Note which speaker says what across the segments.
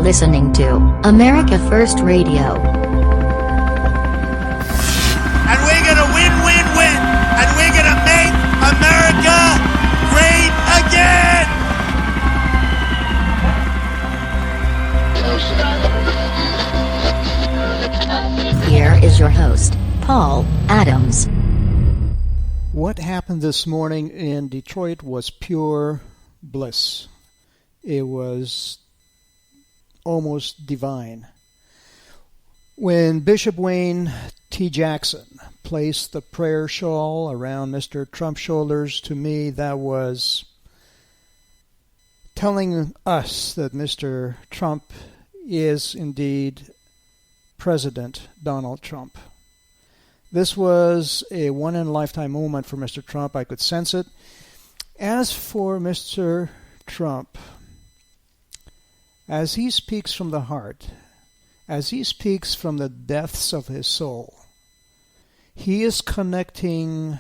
Speaker 1: listening to America First Radio.
Speaker 2: And we're gonna win, win, win. And we're gonna make America great again.
Speaker 1: Here is your host, Paul Adams.
Speaker 3: What happened this morning in Detroit was pure bliss. It was almost divine. When Bishop Wayne T. Jackson placed the prayer shawl around Mr. Trump's shoulders, to me that was telling us that Mr. Trump is indeed President Donald Trump. This was a one-in-a-lifetime moment for Mr. Trump. I could sense it. As for Mr. Trump, as he speaks from the heart, as he speaks from the depths of his soul, he is connecting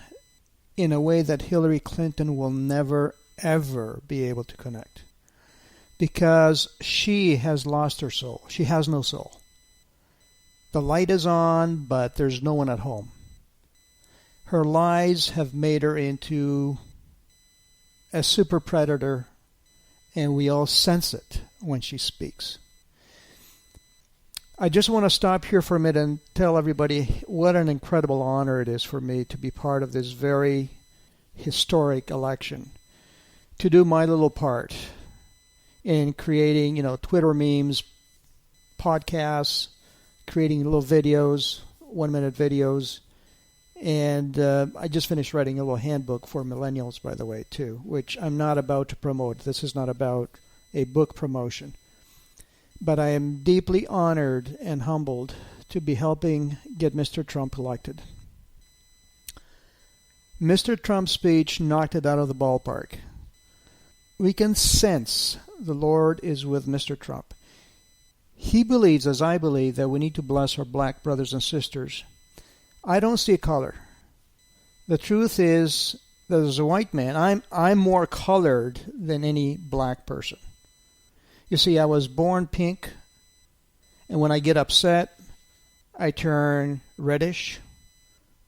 Speaker 3: in a way that Hillary Clinton will never, ever be able to connect. Because she has lost her soul. She has no soul. The light is on, but there's no one at home. Her lies have made her into a super predator, and we all sense it when she speaks. I just want to stop here for a minute and tell everybody what an incredible honor it is for me to be part of this very historic election, to do my little part in creating, Twitter memes, podcasts, creating little videos, 1-minute videos. And I just finished writing a little handbook for millennials, by the way, too, which I'm not about to promote. This is not about a book promotion. But I am deeply honored and humbled to be helping get Mr. Trump elected. Mr. Trump's speech knocked it out of the ballpark. We can sense the Lord is with Mr. Trump. He believes, as I believe, that we need to bless our black brothers and sisters. I don't see a color. The truth is that as a white man, I'm more colored than any black person. You see, I was born pink, and when I get upset, I turn reddish.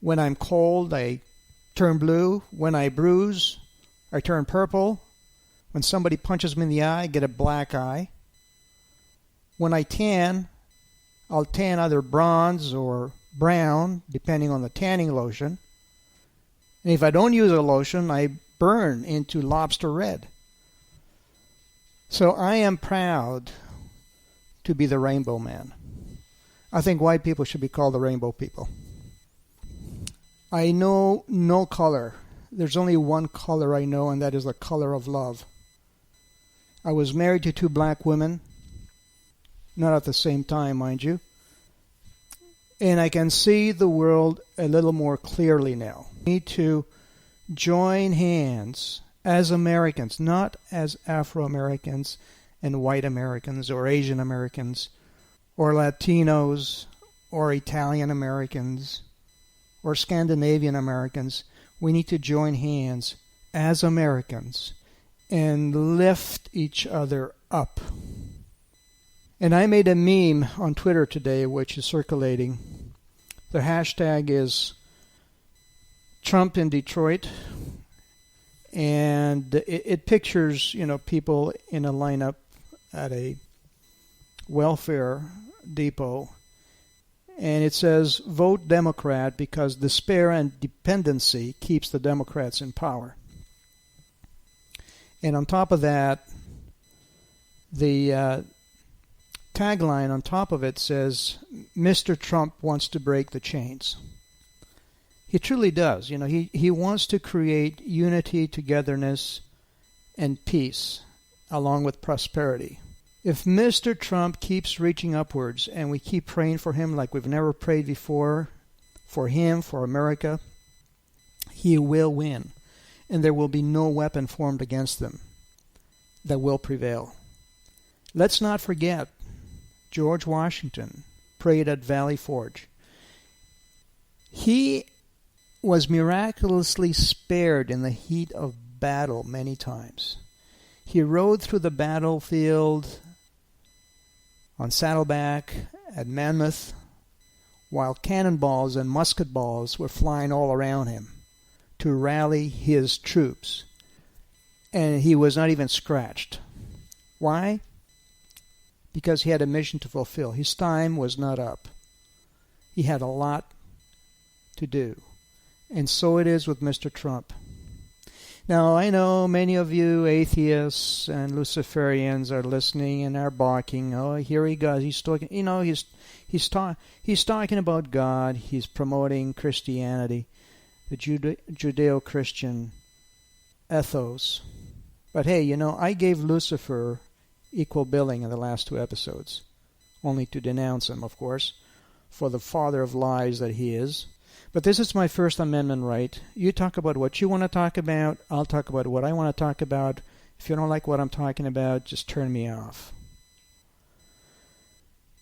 Speaker 3: When I'm cold, I turn blue. When I bruise, I turn purple. When somebody punches me in the eye, I get a black eye. When I tan, I'll tan either bronze or brown, depending on the tanning lotion. And if I don't use a lotion, I burn into lobster red. So I am proud to be the rainbow man. I think white people should be called the rainbow people. I know no color. There's only one color I know, and that is the color of love. I was married to 2 black women. Not at the same time, mind you. And I can see the world a little more clearly now. We need to join hands as Americans, not as Afro-Americans and white Americans or Asian Americans or Latinos or Italian Americans or Scandinavian Americans. We need to join hands as Americans and lift each other up. And I made a meme on Twitter today, which is circulating. The hashtag is Trump in Detroit. And it pictures, people in a lineup at a welfare depot. And it says, vote Democrat because despair and dependency keeps the Democrats in power. And on top of that, the tagline on top of it says, Mr. Trump wants to break the chains. He truly does. He wants to create unity, togetherness, and peace, along with prosperity. If Mr. Trump keeps reaching upwards and we keep praying for him like we've never prayed before, for him, for America, he will win. And there will be no weapon formed against them that will prevail. Let's not forget George Washington prayed at Valley Forge. He was miraculously spared in the heat of battle many times. He rode through the battlefield on Saddleback, at Monmouth, while cannonballs and musket balls were flying all around him to rally his troops. And he was not even scratched. Why? Because he had a mission to fulfill. His time was not up. He had a lot to do. And so it is with Mr. Trump. Now, I know many of you atheists and Luciferians are listening and are barking. Oh, here he goes. He's talking. You know, he's talking about God. He's promoting Christianity, the Judeo-Christian ethos. But hey, you know, I gave Lucifer equal billing in the last 2 episodes, only to denounce him, of course, for the father of lies that he is. But this is my First Amendment right. You talk about what you want to talk about. I'll talk about what I want to talk about. If you don't like what I'm talking about, just turn me off.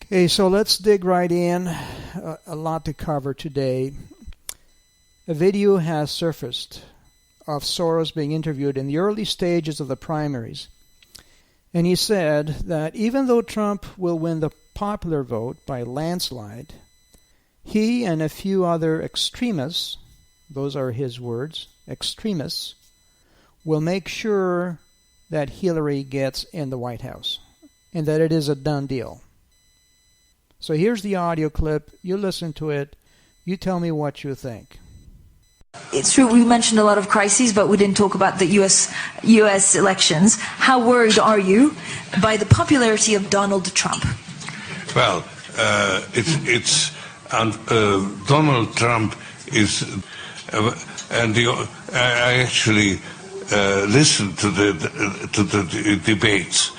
Speaker 3: Okay, so let's dig right in. A lot to cover today. A video has surfaced of Soros being interviewed in the early stages of the primaries. And he said that even though Trump will win the popular vote by landslide, he and a few other extremists, those are his words, extremists, will make sure that Hillary gets in the White House and that it is a done deal. So here's the audio clip. You listen to it. You tell me what you think.
Speaker 4: It's true we mentioned a lot of crises, but we didn't talk about the U.S. elections. How worried are you by the popularity of Donald Trump?
Speaker 5: Well, Donald Trump is, I actually listened to the debates.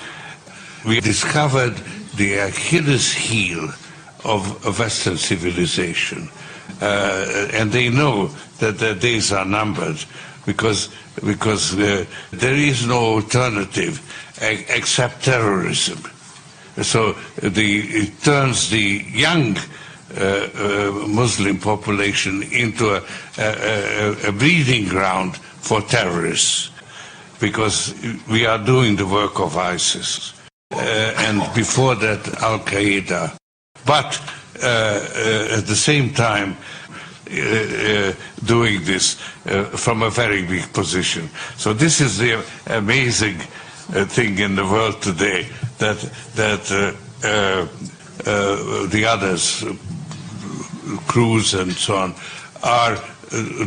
Speaker 5: We discovered the Achilles heel of Western civilization, and they know that their days are numbered because there is no alternative except terrorism. So it turns the young Muslim population into a breeding ground for terrorists, because we are doing the work of ISIS and before that Al-Qaeda, but at the same time doing this from a very weak position. So this is the amazing thing in the world today, that the others, Cruz and so on, are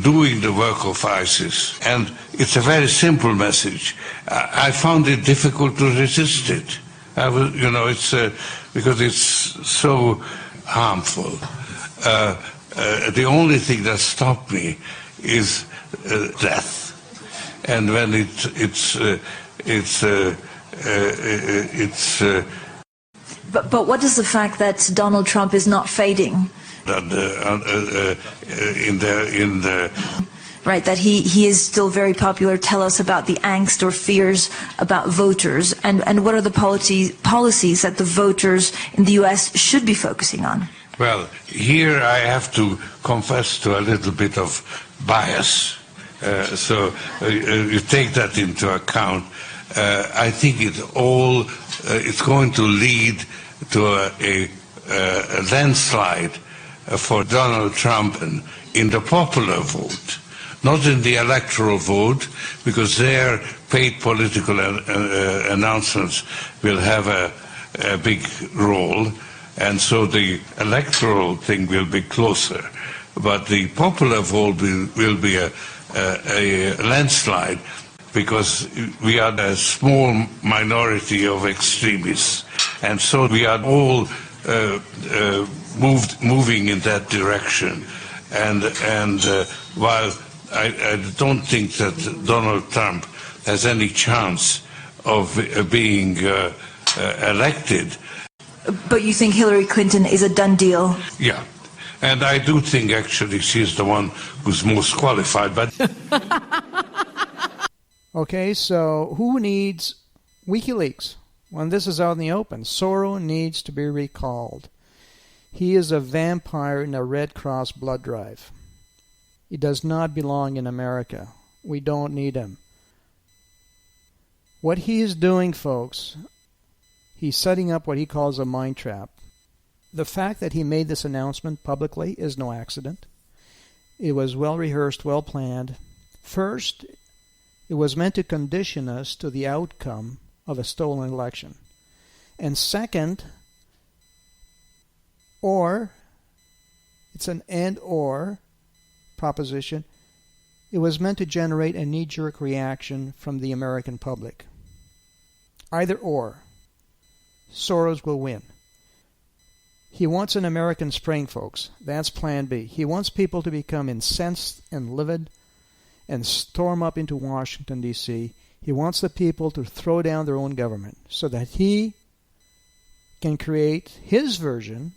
Speaker 5: doing the work of ISIS. And it's a very simple message. I found it difficult to resist it. It's because it's so harmful. The only thing that stopped me is death. And when
Speaker 4: But what does the fact that Donald Trump is not fading? Right, that he is still very popular. Tell us about the angst or fears about voters, and what are the policies that the voters in the U.S. should be focusing on?
Speaker 5: Well, here I have to confess to a little bit of bias. So you take that into account. I think it's going to lead to a landslide for Donald Trump in the popular vote, not in the electoral vote, because their paid political announcements will have a big role, and so the electoral thing will be closer. But the popular vote will be a landslide, because we are a small minority of extremists, and so we are all moving in that direction. And while I don't think that Donald Trump has any chance of being elected.
Speaker 4: But you think Hillary Clinton is a done deal?
Speaker 5: Yeah. And I do think actually she's the one who's most qualified. But
Speaker 3: okay, so who needs WikiLeaks? When this is out in the open, Soros needs to be recalled. He is a vampire in a Red Cross blood drive. He does not belong in America. We don't need him. What he is doing, folks, He's setting up what he calls a mind trap. The fact that he made this announcement publicly is no accident. It was well rehearsed, well planned. First, it was meant to condition us to the outcome of a stolen election. And second, it's an and/or proposition, it was meant to generate a knee-jerk reaction from the American public. Either or, Soros will win. He wants an American Spring, folks. That's plan B. He wants people to become incensed and livid and storm up into Washington, D.C. He wants the people to throw down their own government so that he can create his version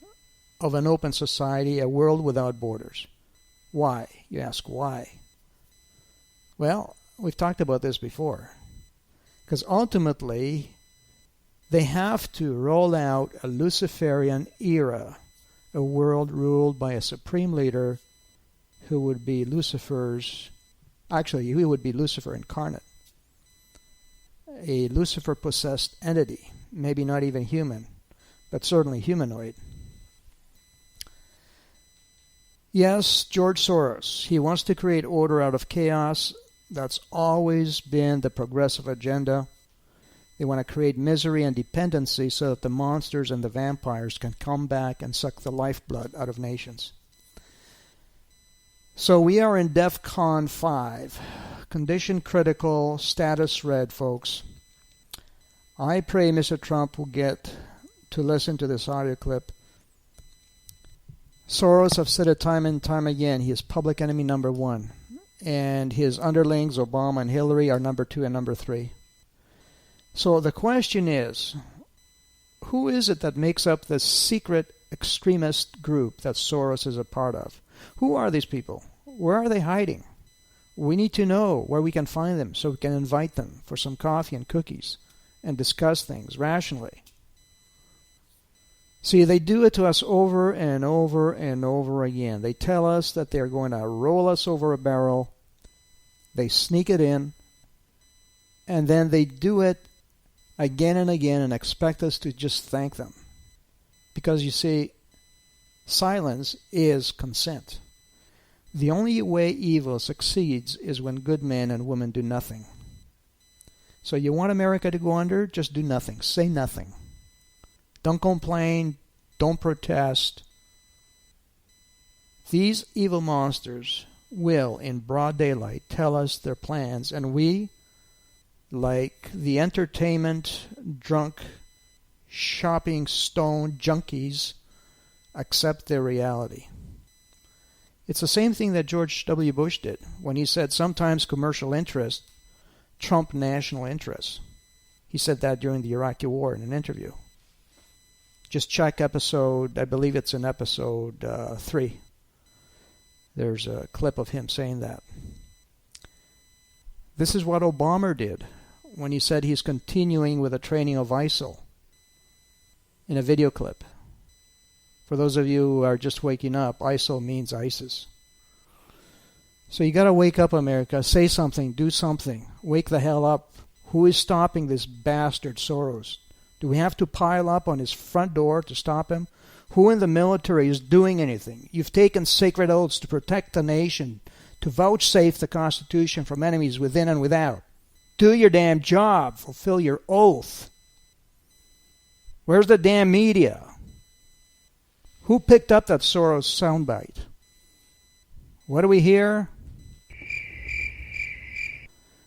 Speaker 3: of an open society, a world without borders. Why? You ask, why? Well, we've talked about this before. Because ultimately, they have to roll out a Luciferian era, a world ruled by a supreme leader who would be he would be Lucifer incarnate. A Lucifer-possessed entity, maybe not even human, but certainly humanoid. Yes, George Soros. He wants to create order out of chaos. That's always been the progressive agenda. They want to create misery and dependency so that the monsters and the vampires can come back and suck the lifeblood out of nations. So we are in DEFCON 5. Condition critical, status red, folks. I pray Mr. Trump will get to listen to this audio clip. Soros have said it time and time again. He is public enemy number 1. And his underlings, Obama and Hillary, are number 2 and number 3. So the question is, who is it that makes up this secret extremist group that Soros is a part of? Who are these people? Where are they hiding? We need to know where we can find them so we can invite them for some coffee and cookies and discuss things rationally. See, they do it to us over and over and over again. They tell us that they're going to roll us over a barrel. They sneak it in. And then they do it again and again and expect us to just thank them. Because you see, silence is consent. The only way evil succeeds is when good men and women do nothing. So you want America to go under? Just do nothing. Say nothing. Don't complain. Don't protest. These evil monsters will, in broad daylight, tell us their plans, and we, like the entertainment, drunk, shopping, stone junkies, accept their reality. It's the same thing that George W. Bush did when he said sometimes commercial interests trump national interests. He said that during the Iraqi war in an interview. Just check episode, I believe it's in episode 3. There's a clip of him saying that. This is what Obama did when he said he's continuing with the training of ISIL in a video clip. For those of you who are just waking up, ISIL means ISIS. So you got to wake up, America. Say something. Do something. Wake the hell up. Who is stopping this bastard Soros? Do we have to pile up on his front door to stop him? Who in the military is doing anything? You've taken sacred oaths to protect the nation, to vouchsafe the Constitution from enemies within and without. Do your damn job. Fulfill your oath. Where's the damn media? Who picked up that Soros soundbite? What do we hear?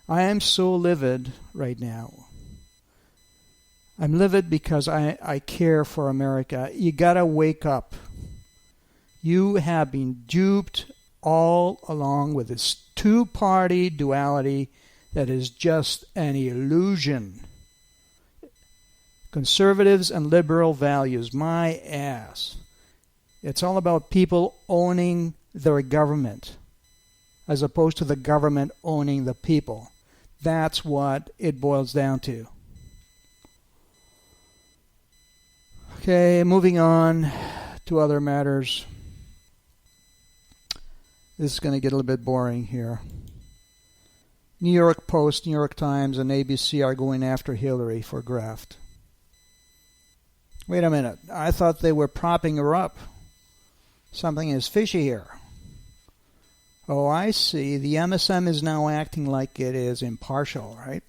Speaker 3: I am so livid right now. I'm livid because I care for America. You gotta wake up. You have been duped all along with this two-party duality that is just an illusion. Conservatives and liberal values, my ass. It's all about people owning their government as opposed to the government owning the people. That's what it boils down to. Okay, moving on to other matters. This is going to get a little bit boring here. New York Post, New York Times, and ABC are going after Hillary for graft. Wait a minute. I thought they were propping her up. Something is fishy here. Oh, I see. The MSM is now acting like it is impartial, right?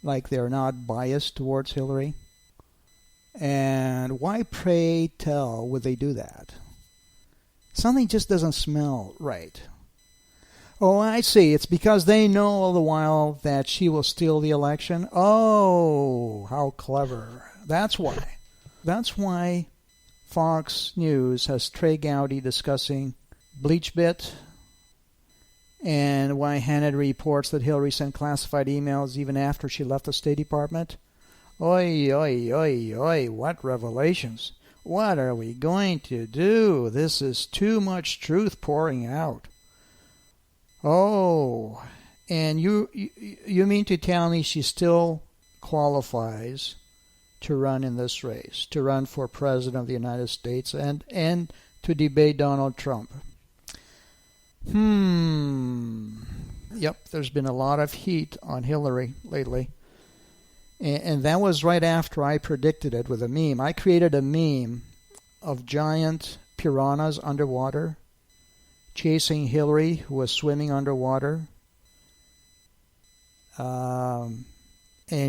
Speaker 3: Like they're not biased towards Hillary. And why, pray tell, would they do that? Something just doesn't smell right. Oh, I see. It's because they know all the while that she will steal the election. Oh, how clever. That's why. That's why Fox News has Trey Gowdy discussing BleachBit, and why Hannity reports that Hillary sent classified emails even after she left the State Department. Oi, oi, oi, oi, what revelations. What are we going to do? This is too much truth pouring out. Oh, and you mean to tell me she still qualifies to run in this race, to run for President of the United States and to debate Donald Trump? Yep, there's been a lot of heat on Hillary lately. And that was right after I predicted it with a meme. I created a meme of giant piranhas underwater chasing Hillary, who was swimming underwater. And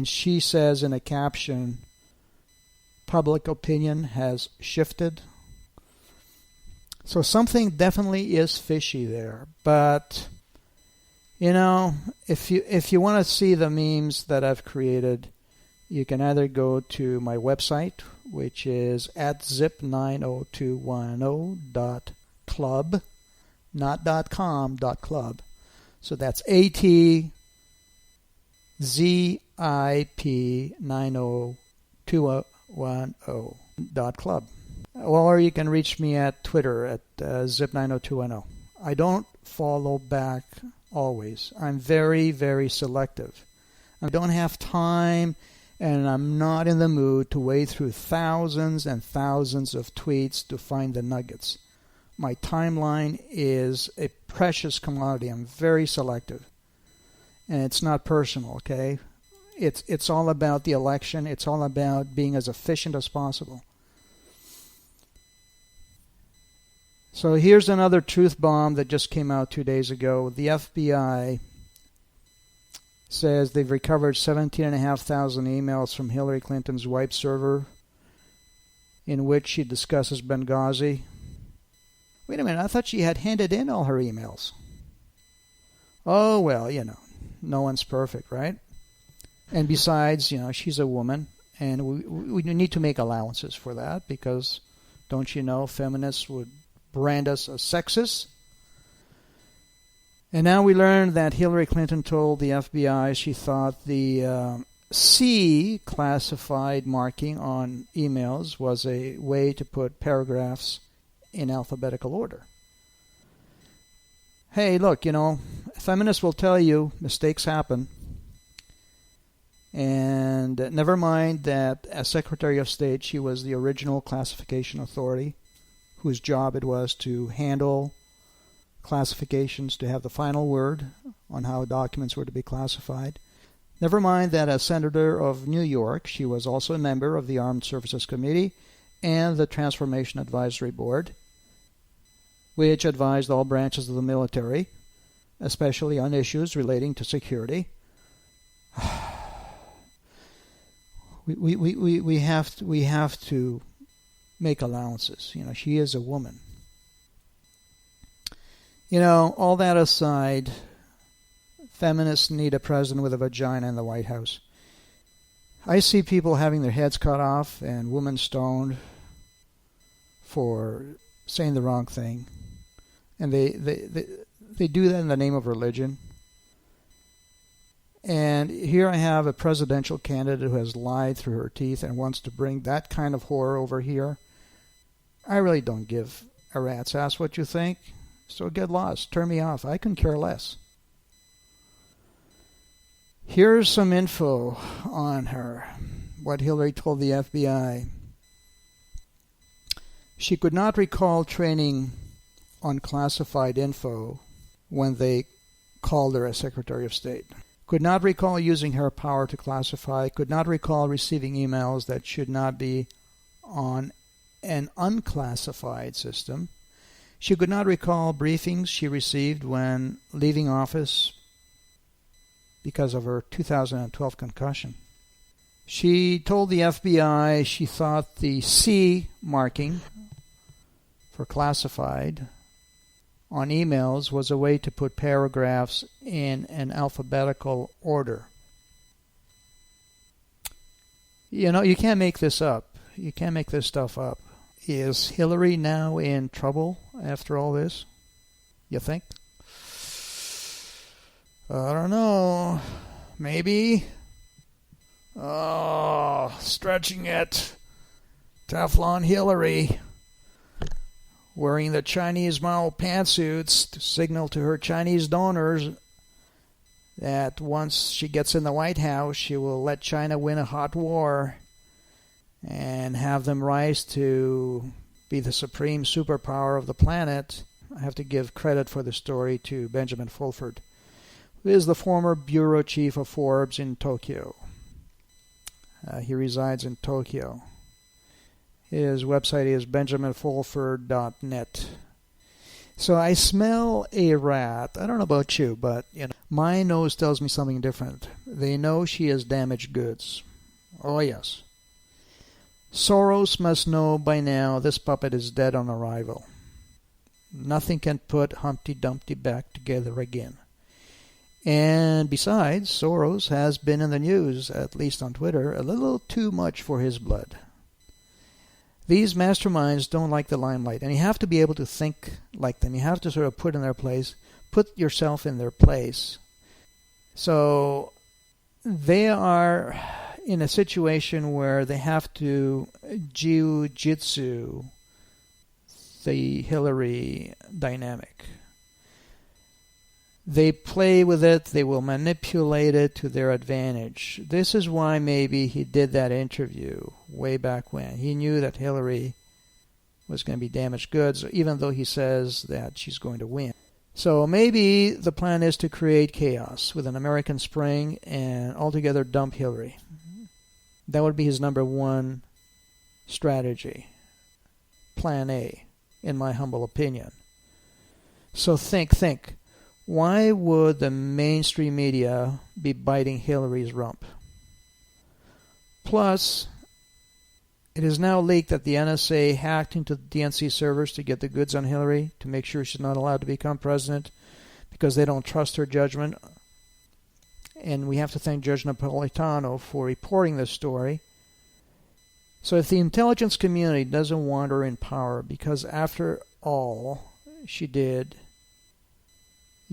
Speaker 3: she says in a caption, public opinion has shifted. So something definitely is fishy there. But, you know, if you want to see the memes that I've created, you can either go to my website, which is at zip90210.club, not .com, .club. So that's ATZIP90210.club. Or you can reach me at Twitter at zip90210. I don't follow back always. I'm very, very selective. I don't have time, and I'm not in the mood to wade through thousands and thousands of tweets to find the nuggets. My timeline is a precious commodity. I'm very selective. And it's not personal, okay? It's all about the election. It's all about being as efficient as possible. So here's another truth bomb that just came out 2 days ago. The FBI says they've recovered 17,500 emails from Hillary Clinton's wiped server in which she discusses Benghazi. Wait a minute, I thought she had handed in all her emails. Oh, well, you know, no one's perfect, right? And besides, you know, she's a woman, and we need to make allowances for that because, don't you know, feminists would brand us as sexist. And now we learned that Hillary Clinton told the FBI she thought the C classified marking on emails was a way to put paragraphs in alphabetical order. Hey, look, you know, feminists will tell you mistakes happen. And never mind that as Secretary of State, she was the original classification authority, whose job it was to handle classifications, to have the final word on how documents were to be classified. Never mind that as Senator of New York, she was also a member of the Armed Services Committee and the Transformation Advisory Board, which advised all branches of the military, especially on issues relating to security. We have to make allowances. You know, she is a woman. You know, all that aside, feminists need a president with a vagina in the White House. I see people having their heads cut off and women stoned for saying the wrong thing. And they do that in the name of religion. And here I have a presidential candidate who has lied through her teeth and wants to bring that kind of horror over here. I really don't give a rat's ass what you think. So get lost. Turn me off. I couldn't care less. Here's some info on her. What Hillary told the FBI. She could not recall training on classified info when they called her as Secretary of State. Could not recall using her power to classify. Could not recall receiving emails that should not be on an unclassified system. She could not recall briefings she received when leaving office because of her 2012 concussion. She told the FBI she thought the C marking for classified on emails was a way to put paragraphs in an alphabetical order. You know, you can't make this up. You can't make this stuff up. Is Hillary now in trouble after all this? You think? I don't know. Maybe. Oh, stretching it. Teflon Hillary. Wearing the Chinese model pantsuits to signal to her Chinese donors that once she gets in the White House, she will let China win a hot war and have them rise to be the supreme superpower of the planet. I have to give credit for the story to Benjamin Fulford, who is the former bureau chief of Forbes in Tokyo. He resides in Tokyo. His website is benjaminfulford.net. So I smell a rat. I don't know about you, but my nose tells me something different. They know she has damaged goods. Oh yes. Soros must know by now this puppet is dead on arrival. Nothing can put Humpty Dumpty back together again. And besides, Soros has been in the news, at least on Twitter, a little too much for his blood. These masterminds don't like the limelight, and you have to be able to think like them. You have to sort of put yourself in their place. So they are in a situation where they have to jiu-jitsu the Hillary dynamic. They play with it, they will manipulate it to their advantage. This is why maybe he did that interview way back when. He knew that Hillary was going to be damaged goods, even though he says that she's going to win. So maybe the plan is to create chaos with an American Spring and altogether dump Hillary. That would be his number one strategy. Plan A, in my humble opinion. So think. Why would the mainstream media be biting Hillary's rump? Plus, it is now leaked that the NSA hacked into the DNC servers to get the goods on Hillary, to make sure she's not allowed to become president because they don't trust her judgment. And we have to thank Judge Napolitano for reporting this story. So if the intelligence community doesn't want her in power, because after all, she did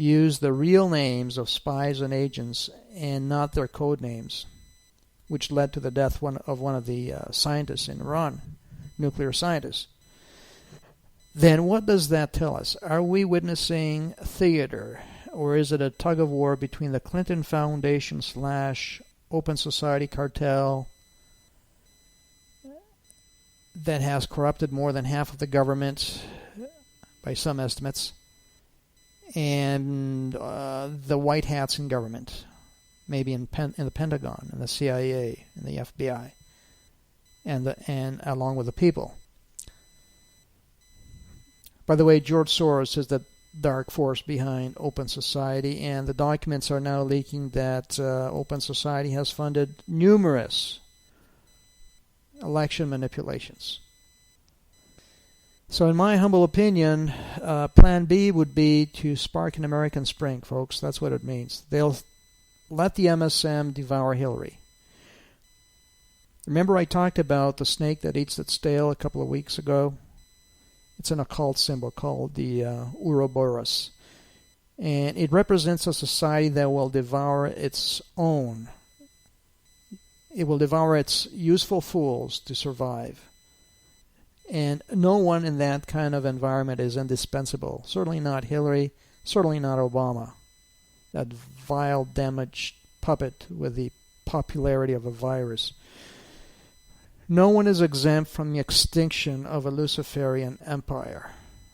Speaker 3: use the real names of spies and agents and not their code names, which led to the death of one of the scientists in Iran, nuclear scientists. Then what does that tell us? Are we witnessing theater, or is it a tug of war between the Clinton Foundation / Open Society cartel that has corrupted more than half of the government, by some estimates, and the white hats in government, maybe in the Pentagon and the CIA and the FBI, and along with the people. By the way, George Soros is the dark force behind Open Society, and the documents are now leaking that Open Society has funded numerous election manipulations. So in my humble opinion, Plan B would be to spark an American Spring, folks. That's what it means. They'll let the MSM devour Hillary. Remember I talked about the snake that eats its tail a couple of weeks ago? It's an occult symbol called the Ouroboros. And it represents a society that will devour its own. It will devour its useful fools to survive. And no one in that kind of environment is indispensable. Certainly not Hillary, certainly not Obama. That vile, damaged puppet with the popularity of a virus. No one is exempt from the extinction of a Luciferian empire.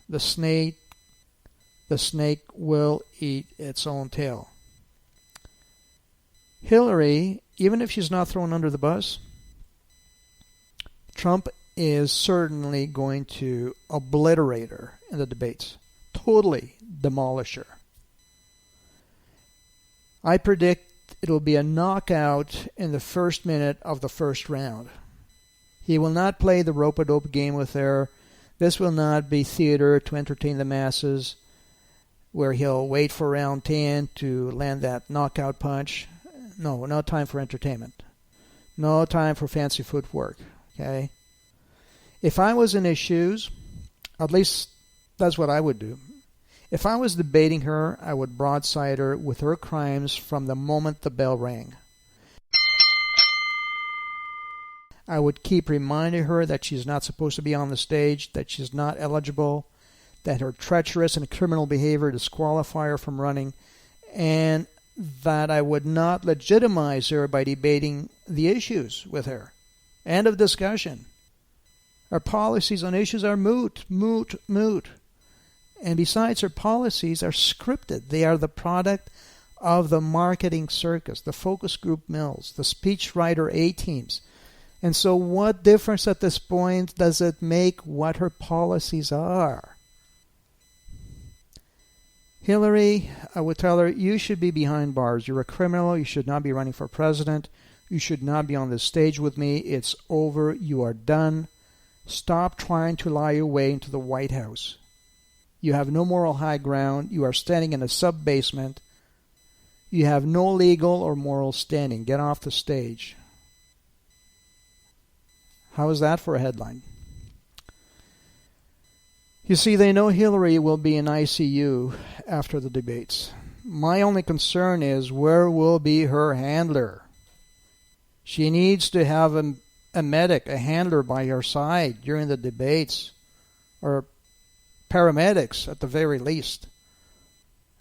Speaker 3: The snake will eat its own tail. Hillary, even if she's not thrown under the bus, Trump is certainly going to obliterate her in the debates, totally demolish her. I predict it will be a knockout in the first minute of the first round. He will not play the rope-a-dope game with her. This will not be theater to entertain the masses, where he'll wait for round 10 to land that knockout punch. No time for entertainment. No time for fancy footwork. Okay? If I was in his shoes, at least that's what I would do. If I was debating her, I would broadside her with her crimes from the moment the bell rang. I would keep reminding her that she's not supposed to be on the stage, that she's not eligible, that her treacherous and criminal behavior disqualify her from running, and that I would not legitimize her by debating the issues with her. End of discussion. Her policies on issues are moot. And besides, her policies are scripted. They are the product of the marketing circus, the focus group mills, the speechwriter A-teams. And so what difference at this point does it make what her policies are? Hillary, I would tell her, you should be behind bars. You're a criminal. You should not be running for president. You should not be on this stage with me. It's over. You are done. Stop trying to lie your way into the White House. You have no moral high ground. You are standing in a sub-basement. You have no legal or moral standing. Get off the stage. How is that for a headline? You see, they know Hillary will be in ICU after the debates. My only concern is where will be her handler? She needs to have a medic, a handler by her side during the debates, or paramedics at the very least.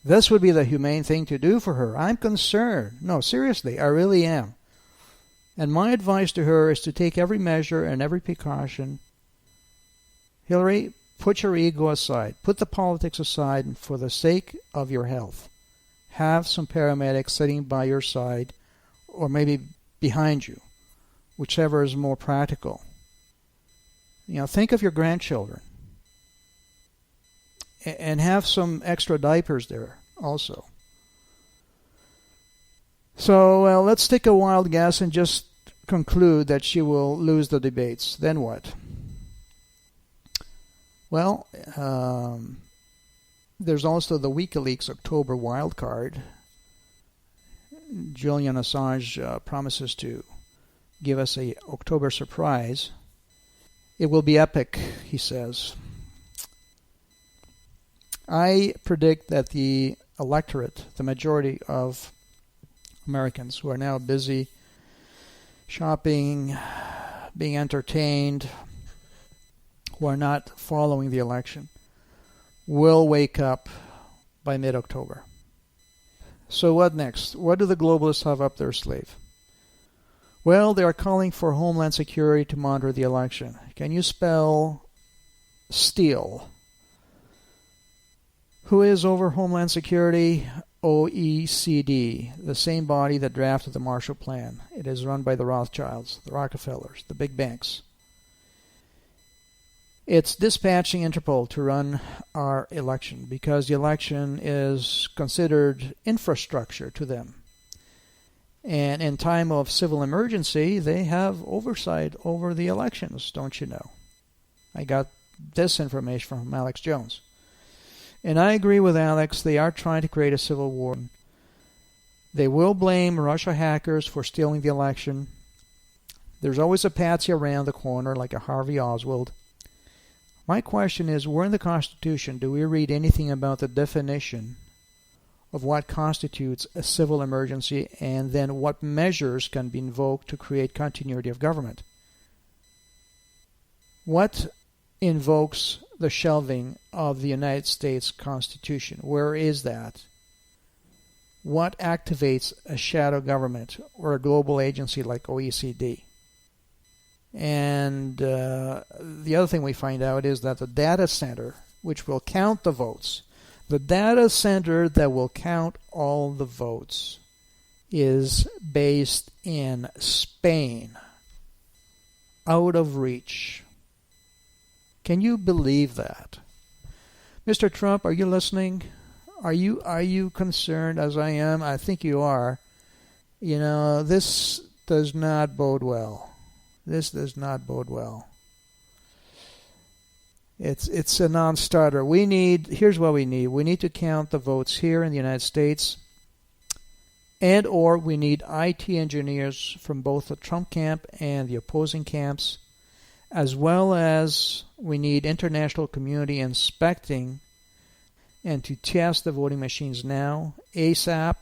Speaker 3: This would be the humane thing to do for her. I'm concerned. No, seriously, I really am. And my advice to her is to take every measure and every precaution. Hillary, put your ego aside. Put the politics aside, and for the sake of your health, have some paramedics sitting by your side, or maybe behind you, whichever is more practical. Think of your grandchildren. And have some extra diapers there also. So let's take a wild guess and just conclude that she will lose the debates. Then what? Well, there's also the WikiLeaks October wild card. Julian Assange promises to give us a October surprise. It will be epic, he says. I predict that the electorate, the majority of Americans who are now busy shopping, being entertained, who are not following the election, will wake up by mid-October. So what next? What do the globalists have up their sleeve? Well, they are calling for Homeland Security to monitor the election. Can you spell steal? Who is over Homeland Security? OECD, the same body that drafted the Marshall Plan. It is run by the Rothschilds, the Rockefellers, the big banks. It's dispatching Interpol to run our election because the election is considered infrastructure to them. And in time of civil emergency, they have oversight over the elections, don't you know? I got this information from Alex Jones. And I agree with Alex, they are trying to create a civil war. They will blame Russia hackers for stealing the election. There's always a patsy around the corner like a Harvey Oswald. My question is, where in the Constitution do we read anything about the definition of what constitutes a civil emergency and then what measures can be invoked to create continuity of government? What invokes the shelving of the United States Constitution? Where is that? What activates a shadow government or a global agency like OECD? And the other thing we find out is that the data center, which will count the votes, the data center that will count all the votes, is based in Spain, out of reach. Can you believe that? Mr. Trump, are you listening? Are you concerned as I am? I think you are. You know, this does not bode well. This does not bode well. It's a non-starter. Here's what we need. We need to count the votes here in the United States, and or we need IT engineers from both the Trump camp and the opposing camps, as well as we need international community inspecting and to test the voting machines now, ASAP,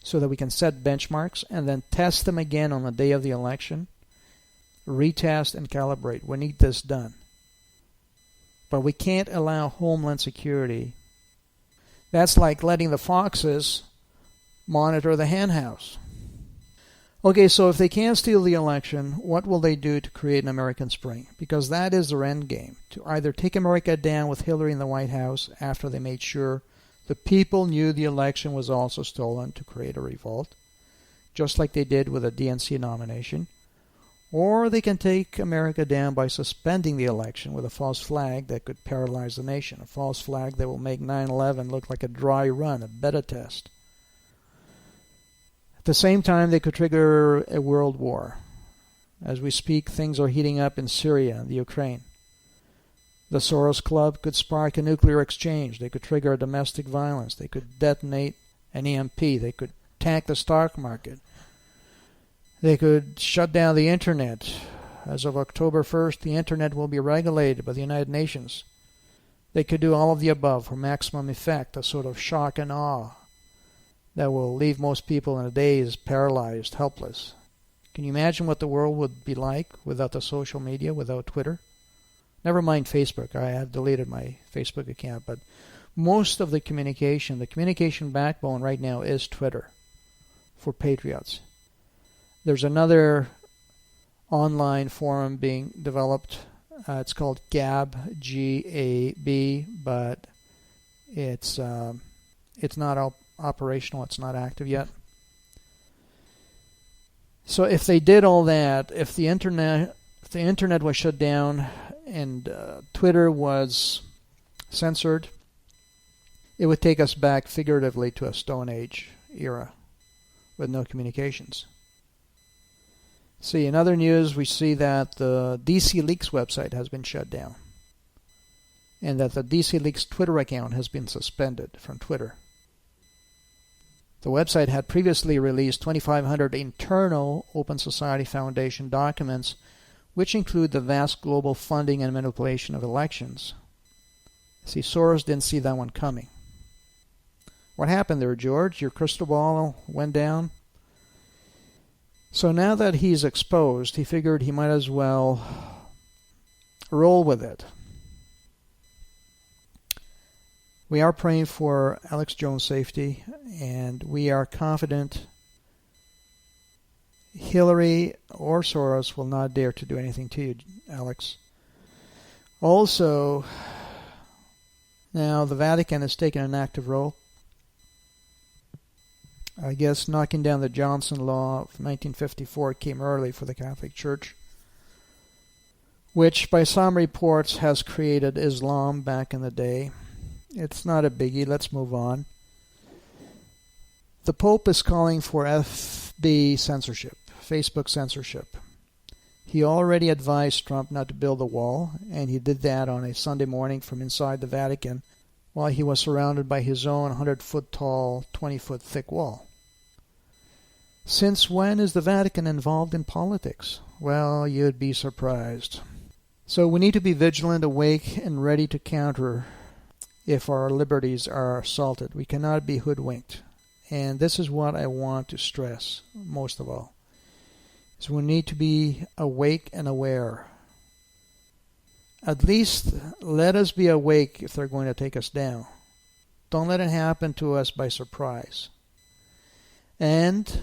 Speaker 3: so that we can set benchmarks and then test them again on the day of the election, retest and calibrate. We need this done. But we can't allow Homeland Security. That's like letting the foxes monitor the henhouse. Okay, so if they can't steal the election, what will they do to create an American Spring? Because that is their end game, to either take America down with Hillary in the White House after they made sure the people knew the election was also stolen to create a revolt, just like they did with the DNC nomination, or they can take America down by suspending the election with a false flag that could paralyze the nation, a false flag that will make 9/11 look like a dry run, a beta test. At the same time, they could trigger a world war. As we speak, things are heating up in Syria and the Ukraine. The Soros Club could spark a nuclear exchange. They could trigger a domestic violence. They could detonate an EMP. They could tank the stock market. They could shut down the Internet. As of October 1st, the Internet will be regulated by the United Nations. They could do all of the above for maximum effect, a sort of shock and awe that will leave most people in a daze, paralyzed, helpless. Can you imagine what the world would be like without the social media, without Twitter? Never mind Facebook. I have deleted my Facebook account, but most of the communication backbone right now is Twitter for patriots. There's another online forum being developed. It's called Gab, G-A-B, but it's not operational. It's not active yet. So if they did all that, if the internet was shut down and Twitter was censored, it would take us back figuratively to a Stone Age era with no communications. See, in other news, we see that the DC Leaks website has been shut down and that the DC Leaks Twitter account has been suspended from Twitter. The website had previously released 2,500 internal Open Society Foundation documents, which include the vast global funding and manipulation of elections. See, Soros didn't see that one coming. What happened there, George? Your crystal ball went down? So now that he's exposed, he figured he might as well roll with it. We are praying for Alex Jones' safety, and we are confident Hillary or Soros will not dare to do anything to you, Alex. Also, now the Vatican has taken an active role. I guess knocking down the Johnson Law of 1954 came early for the Catholic Church, which by some reports has created Islam back in the day. It's not a biggie. Let's move on. The Pope is calling for FB censorship, Facebook censorship. He already advised Trump not to build a wall, and he did that on a Sunday morning from inside the Vatican while he was surrounded by his own 100-foot tall, 20-foot thick wall. Since when is the Vatican involved in politics? Well, you'd be surprised. So we need to be vigilant, awake, and ready to counter if our liberties are assaulted. We cannot be hoodwinked. And this is what I want to stress most of all. Is we need to be awake and aware. At least let us be awake if they're going to take us down. Don't let it happen to us by surprise. And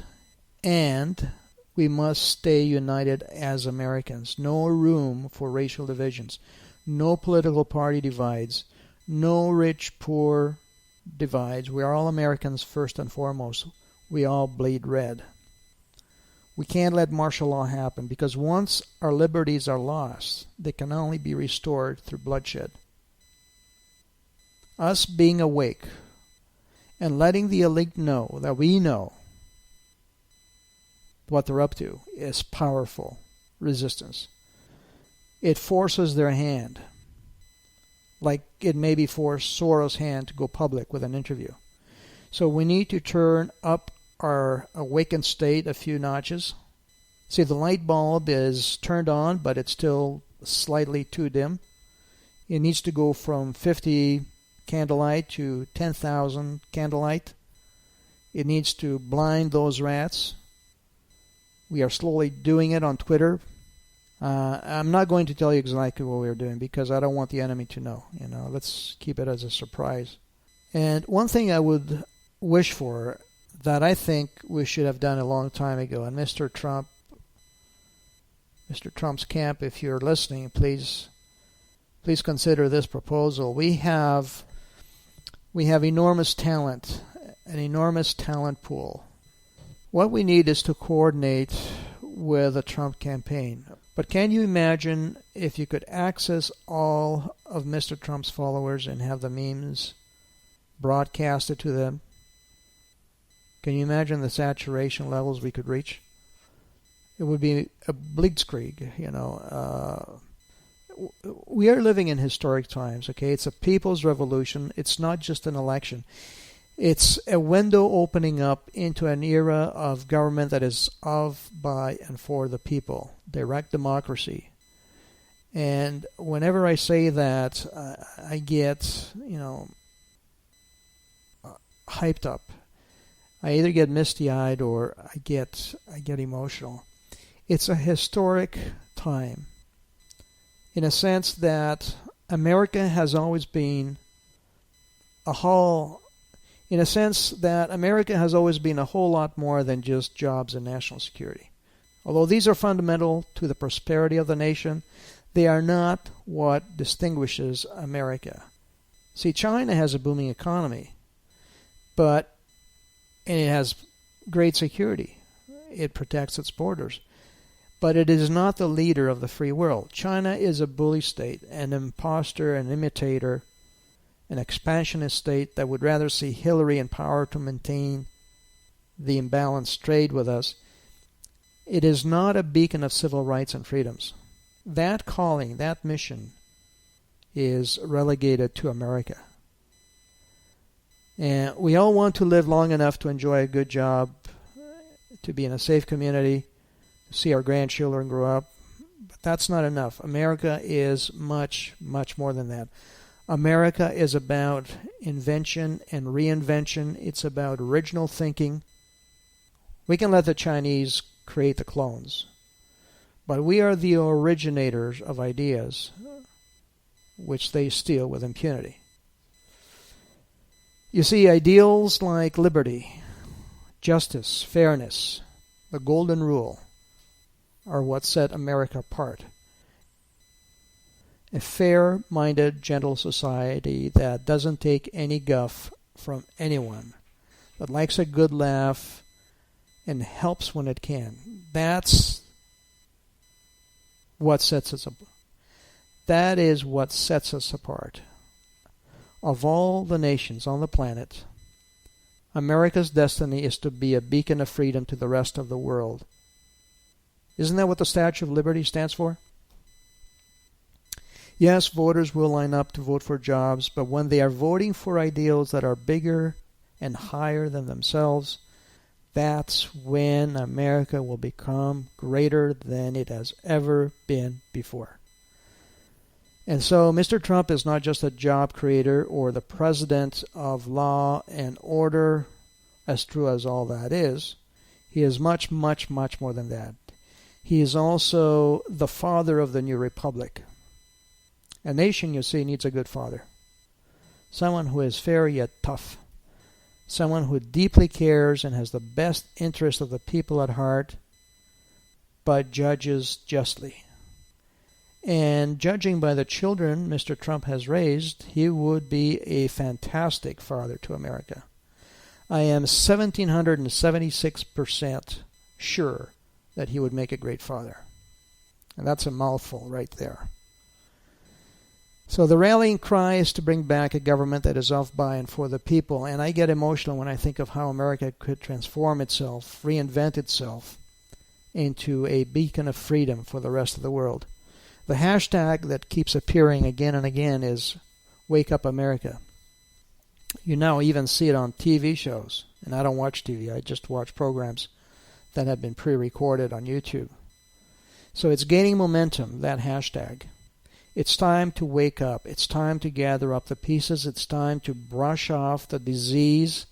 Speaker 3: we must stay united as Americans. No room for racial divisions. No political party divides. No rich-poor divides. We are all Americans first and foremost. We all bleed red. We can't let martial law happen, because once our liberties are lost, they can only be restored through bloodshed. Us being awake and letting the elite know that we know what they're up to is powerful resistance. It forces their hand, like it maybe forced Soros' hand to go public with an interview. So we need to turn up our awakened state a few notches. See, the light bulb is turned on, but it's still slightly too dim. It needs to go from 50 candlelight to 10,000 candlelight. It needs to blind those rats. We are slowly doing it on Twitter. I'm not going to tell you exactly what we're doing, because I don't want the enemy to know. Let's keep it as a surprise. And one thing I would wish for, that I think we should have done a long time ago, and Mr. Trump's camp, if you're listening, please consider this proposal. We have enormous talent, an enormous talent pool. What we need is to coordinate with the Trump campaign. But can you imagine if you could access all of Mr. Trump's followers and have the memes broadcasted to them? Can you imagine the saturation levels we could reach? It would be a blitzkrieg, We are living in historic times, okay? It's a people's revolution. It's not just an election. It's a window opening up into an era of government that is of, by, and for the people. Direct democracy. And whenever I say that, I get, hyped up. I either get misty-eyed or I get emotional. It's a historic time, in a sense that America has always been a whole lot more than just jobs and national security. Although these are fundamental to the prosperity of the nation, they are not what distinguishes America. See, China has a booming economy, and it has great security. It protects its borders. But it is not the leader of the free world. China is a bully state, an imposter, an imitator, an expansionist state that would rather see Hillary in power to maintain the imbalanced trade with us. It is not a beacon of civil rights and freedoms. That calling, that mission, is relegated to America. And we all want to live long enough to enjoy a good job, to be in a safe community, to see our grandchildren grow up. But that's not enough. America is much, much more than that. America is about invention and reinvention. It's about original thinking. We can let the Chinese create the clones, but we are the originators of ideas which they steal with impunity. You see, ideals like liberty, justice, fairness, the golden rule are what set America apart. A fair-minded, gentle society that doesn't take any guff from anyone, that likes a good laugh and helps when it can. That's what sets us apart. That is what sets us apart. Of all the nations on the planet, America's destiny is to be a beacon of freedom to the rest of the world. Isn't that what the Statue of Liberty stands for? Yes, voters will line up to vote for jobs, but when they are voting for ideals that are bigger and higher than themselves, that's when America will become greater than it has ever been before. And so Mr. Trump is not just a job creator or the president of law and order, as true as all that is. He is much, much, much more than that. He is also the father of the new republic. A nation, you see, needs a good father. Someone who is fair yet tough. Someone who deeply cares and has the best interest of the people at heart, but judges justly. And judging by the children Mr. Trump has raised, he would be a fantastic father to America. I am 1,776% sure that he would make a great father. And that's a mouthful right there. So the rallying cry is to bring back a government that is of, by, and for the people. And I get emotional when I think of how America could transform itself, reinvent itself into a beacon of freedom for the rest of the world. The hashtag that keeps appearing again and again is Wake Up America. You now even see it on TV shows. And I don't watch TV. I just watch programs that have been pre-recorded on YouTube. So it's gaining momentum, that hashtag. It's time to wake up. It's time to gather up the pieces. It's time to brush off the disease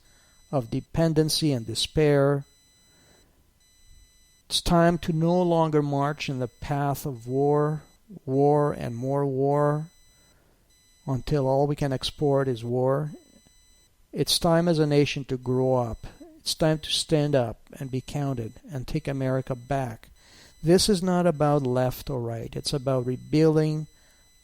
Speaker 3: of dependency and despair. It's time to no longer march in the path of war, and more war, until all we can export is war. It's time as a nation to grow up. It's time to stand up and be counted and take America back. This is not about left or right. It's about rebuilding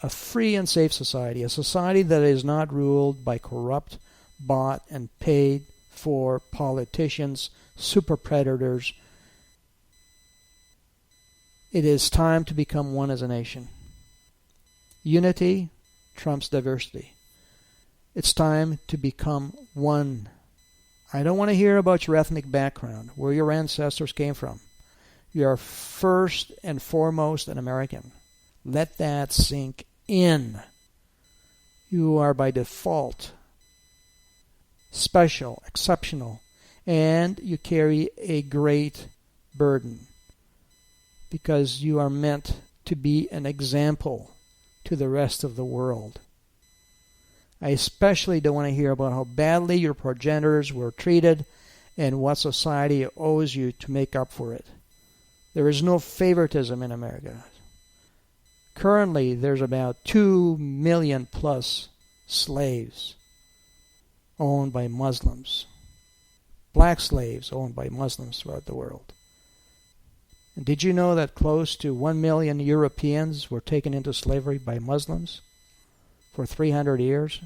Speaker 3: a free and safe society, a society that is not ruled by corrupt, bought, and paid for politicians, super predators. It is time to become one as a nation. Unity trumps diversity. It's time to become one. I don't want to hear about your ethnic background, where your ancestors came from. You are first and foremost an American. Let that sink in. You are by default special, exceptional, and you carry a great burden because you are meant to be an example to the rest of the world. I especially don't want to hear about how badly your progenitors were treated and what society owes you to make up for it. There is no favoritism in America. Currently, there's about 2 million plus slaves owned by Muslims. Black slaves owned by Muslims throughout the world. And did you know that close to 1 million Europeans were taken into slavery by Muslims for 300 years?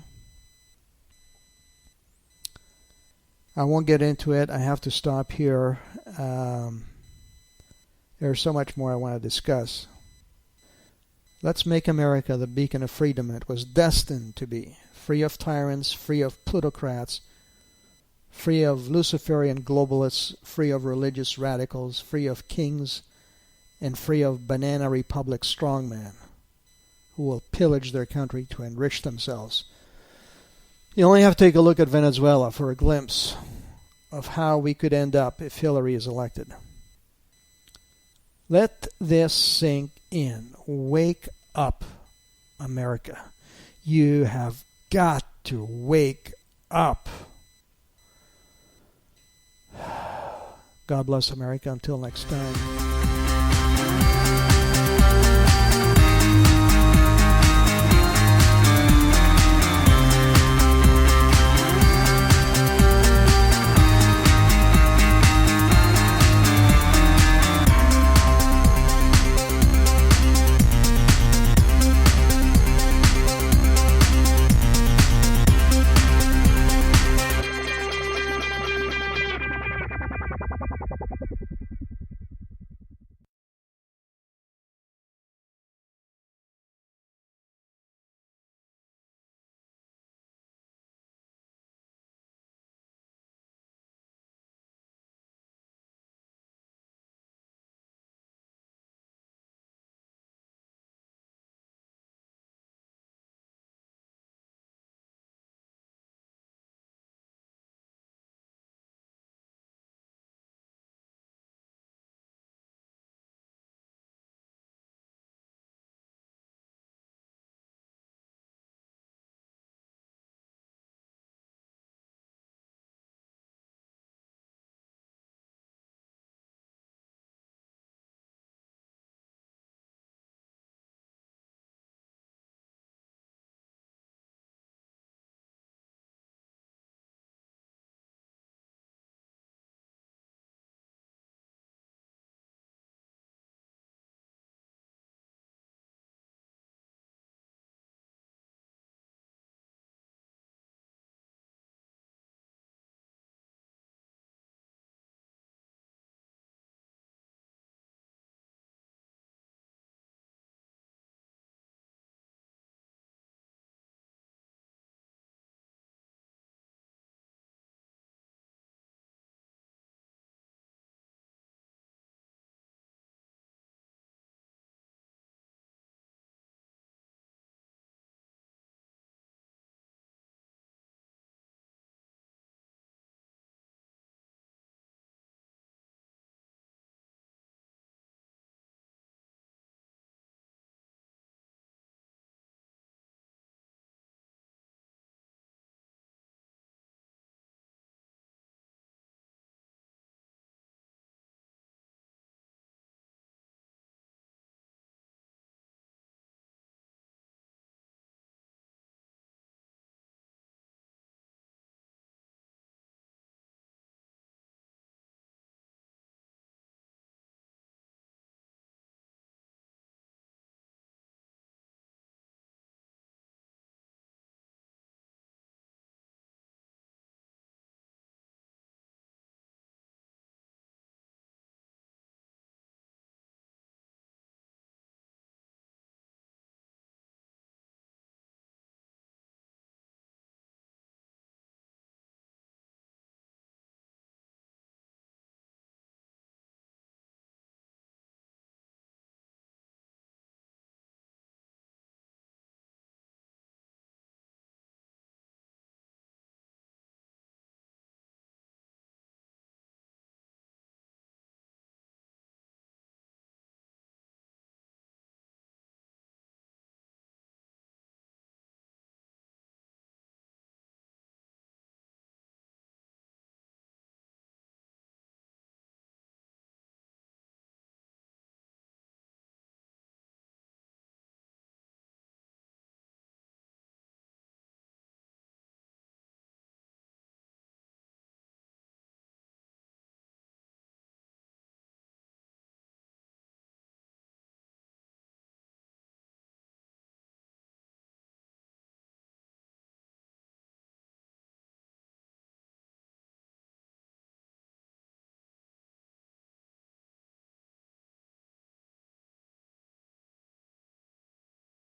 Speaker 3: I won't get into it. I have to stop here. There's so much more I want to discuss. Let's make America the beacon of freedom it was destined to be. Free of tyrants, free of plutocrats, free of Luciferian globalists, free of religious radicals, free of kings, and free of banana republic strongmen who will pillage their country to enrich themselves. You only have to take a look at Venezuela for a glimpse of how we could end up if Hillary is elected. Let this sink in. Wake up, America. You have got to wake up. God bless America. Until next time.